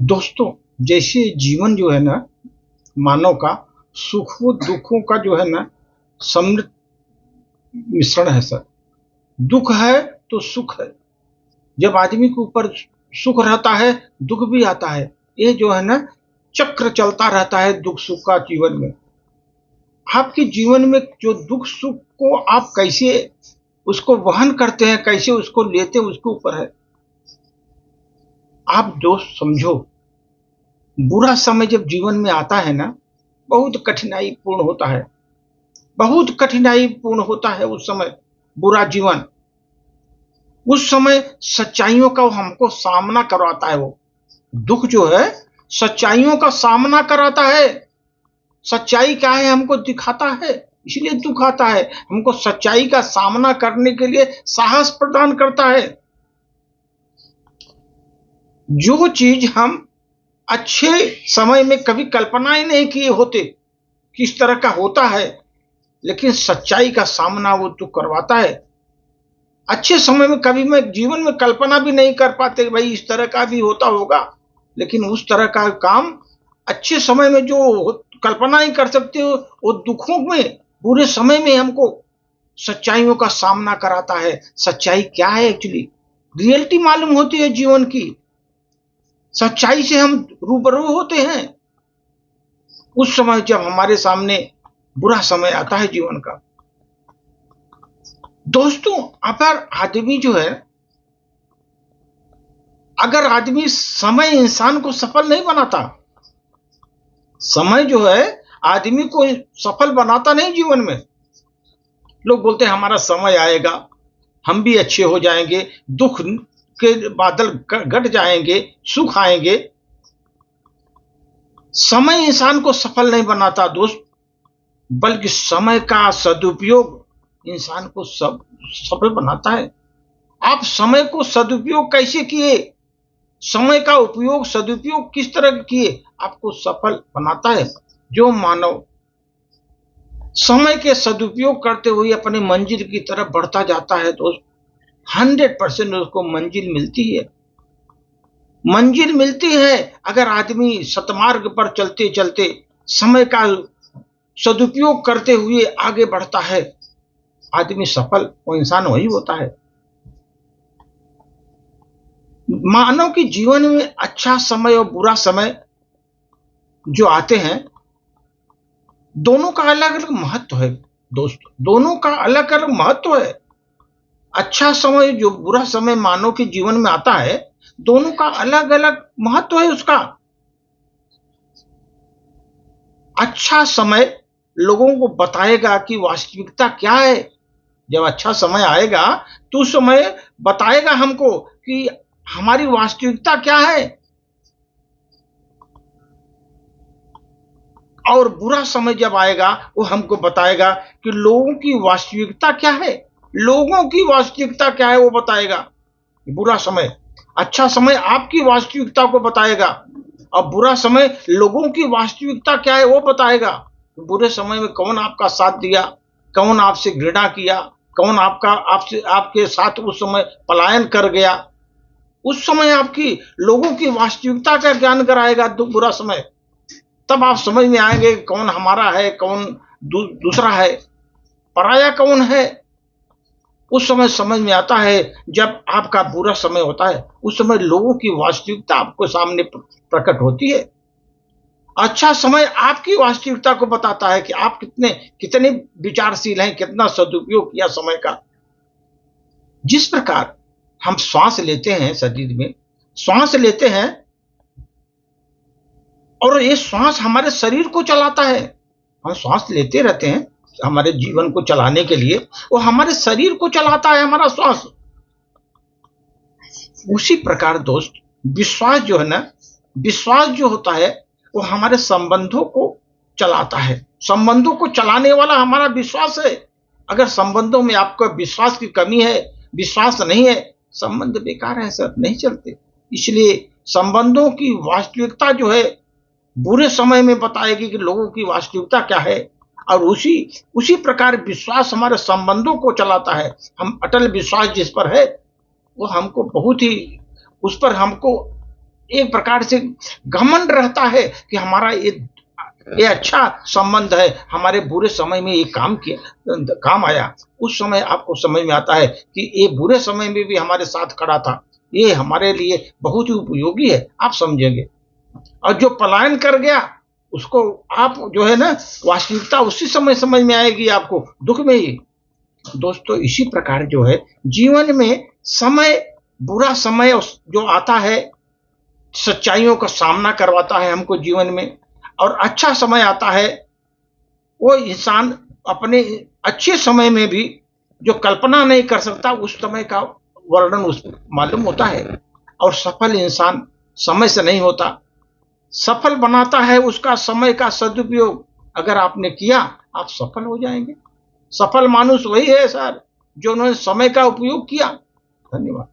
दोस्तों, जैसे जीवन जो है ना मानव का सुखों दुखों का जो है ना समृद्ध मिश्रण है सर। दुख है तो सुख है। जब आदमी के ऊपर सुख रहता है दुख भी आता है। ये जो है ना चक्र चलता रहता है दुख सुख का जीवन में। आपके जीवन में जो दुख सुख को आप कैसे उसको वहन करते हैं, कैसे उसको लेते हैं, उसके ऊपर है। आप दोस्त समझो, बुरा समय जब जीवन में आता है ना बहुत कठिनाई पूर्ण होता है। बहुत कठिनाई पूर्ण होता है उस समय बुरा जीवन। उस समय सच्चाइयों का वो हमको सामना करवाता है। वो दुख जो है सच्चाइयों का सामना कराता है। सच्चाई क्या है हमको दिखाता है, इसलिए दुख आता है। हमको सच्चाई का सामना करने के लिए साहस प्रदान करता है। जो चीज हम अच्छे समय में कभी कल्पना ही नहीं किए होते किस तरह का होता है, लेकिन सच्चाई का सामना वो दुख करवाता है। अच्छे समय में कभी मैं जीवन में कल्पना भी नहीं कर पाते भाई इस तरह का भी होता होगा, लेकिन उस तरह का काम अच्छे समय में जो कल्पना ही कर सकते हो वो दुखों में बुरे समय में हमको सच्चाइयों का सामना कराता है। सच्चाई क्या है एक्चुअली, रियलिटी मालूम होती है जीवन की। सच्चाई से हम रूबरू होते हैं उस समय जब हमारे सामने बुरा समय आता है जीवन का। दोस्तों, अगर आदमी समय इंसान को सफल नहीं बनाता। समय जो है आदमी को सफल बनाता नहीं जीवन में। लोग बोलते हैं हमारा समय आएगा, हम भी अच्छे हो जाएंगे, दुख के बादल घट जाएंगे, सुख आएंगे। समय इंसान को सफल नहीं बनाता दोस्त, बल्कि समय का सदुपयोग इंसान को सफल बनाता है। आप समय को सदुपयोग कैसे किए, समय का उपयोग सदुपयोग किस तरह किए, आपको सफल बनाता है। जो मानव समय के सदुपयोग करते हुए अपने मंजिल की तरफ बढ़ता जाता है दोस्त, 100% उसको मंजिल मिलती है। मंजिल मिलती है अगर आदमी सतमार्ग पर चलते चलते समय का सदुपयोग करते हुए आगे बढ़ता है। आदमी सफल वो इंसान वही होता है। मानव के जीवन में अच्छा समय और बुरा समय जो आते हैं दोनों का अलग अलग महत्व है दोस्त, दोनों का अलग अलग महत्व है। अच्छा समय जो बुरा समय मानव के जीवन में आता है दोनों का अलग अलग महत्व है उसका। अच्छा समय लोगों को बताएगा कि वास्तविकता क्या है। जब अच्छा समय आएगा तो उस समय बताएगा हमको कि हमारी वास्तविकता क्या है। और बुरा समय जब आएगा वो हमको बताएगा कि लोगों की वास्तविकता क्या है। लोगों की वास्तविकता क्या है वो बताएगा बुरा समय। अच्छा समय आपकी वास्तविकता को बताएगा और बुरा समय लोगों की वास्तविकता क्या है वो बताएगा। बुरे समय में कौन आपका साथ दिया, कौन आपसे घृणा किया, कौन आपके साथ उस समय पलायन कर गया। उस समय आपकी लोगों की वास्तविकता का ज्ञान कराएगा बुरा समय। तब आप समझ में आएंगे कौन हमारा है, कौन दूसरा है, पराया कौन है। उस समय समझ में आता है जब आपका बुरा समय होता है। उस समय लोगों की वास्तविकता आपको सामने प्रकट होती है। अच्छा समय आपकी वास्तविकता को बताता है कि आप कितने विचारशील हैं, कितना सदुपयोग किया समय का। जिस प्रकार हम श्वास लेते हैं, शरीर में श्वास लेते हैं और ये श्वास हमारे शरीर को चलाता है। हम श्वास लेते रहते हैं हमारे जीवन को चलाने के लिए, वो हमारे शरीर को चलाता है हमारा श्वास। उसी प्रकार दोस्त विश्वास जो है ना, विश्वास जो होता है वो हमारे संबंधों को चलाता है। संबंधों को चलाने वाला हमारा विश्वास है। अगर संबंधों में आपको विश्वास की कमी है, विश्वास नहीं है, संबंध बेकार है सर, नहीं चलते। इसलिए संबंधों की वास्तविकता जो है बुरे समय में बताएगी कि लोगों की वास्तविकता क्या है। और उसी प्रकार विश्वास हमारे संबंधों को चलाता है। हम अटल विश्वास जिस पर है वो हमको बहुत ही उस पर हमको एक प्रकार से घमंड रहता है कि हमारा ये अच्छा संबंध है, हमारे बुरे समय में ये काम आया। उस समय आपको समझ में आता है कि ये बुरे समय में भी हमारे साथ खड़ा था, ये हमारे लिए बहुत ही उपयोगी है, आप समझेंगे। और जो पलायन कर गया उसको आप जो है ना, वास्तविकता उसी समय समझ में आएगी आपको, दुख में ही। दोस्तों इसी प्रकार जो है जीवन में समय, बुरा समय जो आता है सच्चाइयों का सामना करवाता है हमको जीवन में, और अच्छा समय आता है, वो इंसान अपने अच्छे समय में भी जो कल्पना नहीं कर सकता उस समय का वर्णन उसको मालूम होता है। और सफल इंसान समय से नहीं होता, सफल बनाता है उसका समय का सदुपयोग। अगर आपने किया आप सफल हो जाएंगे। सफल मानुष वही है सर जो उन्होंने समय का उपयोग किया। धन्यवाद।